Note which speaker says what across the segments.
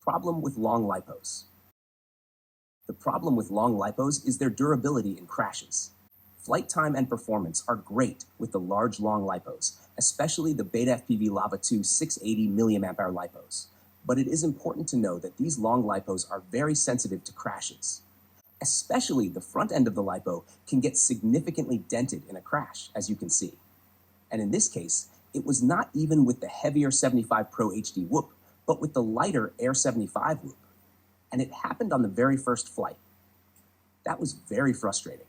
Speaker 1: Problem with long lipos. The problem with long lipos is their durability in crashes. Flight time and performance are great with the large long lipos, especially the ButterflyFPV Lava 2 680 mAh lipos. But it is important to know that these long lipos are very sensitive to crashes. Especially the front end of the lipo can get significantly dented in a crash, as you can see. And in this case, it was not even with the heavier 75 Pro HD whoop, but with the lighter Air 75 whoop. And it happened on the very first flight. That was very frustrating.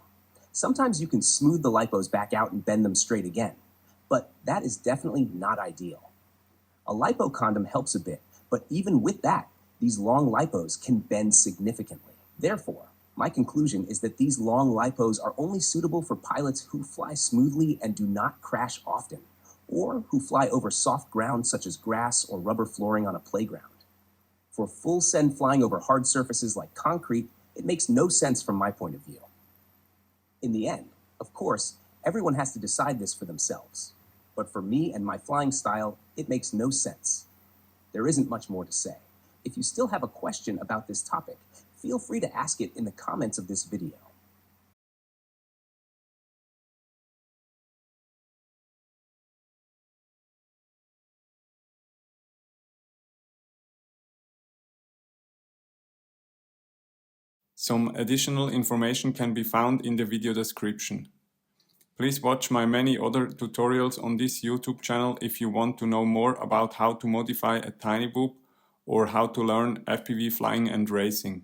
Speaker 1: Sometimes you can smooth the lipos back out and bend them straight again, but that is definitely not ideal. A lipo condom helps a bit, but even with that, these long lipos can bend significantly. Therefore, my conclusion is that these long lipos are only suitable for pilots who fly smoothly and do not crash often, or who fly over soft ground such as grass or rubber flooring on a playground. For full send flying over hard surfaces like concrete, it makes no sense from my point of view. In the end, of course, everyone has to decide this for themselves. But for me and my flying style, it makes no sense. There isn't much more to say. If you still have a question about this topic, feel free to ask it in the comments of this video.
Speaker 2: Some additional information can be found in the video description. Please watch my many other tutorials on this YouTube channel if you want to know more about how to modify a tiny boop or how to learn FPV flying and racing.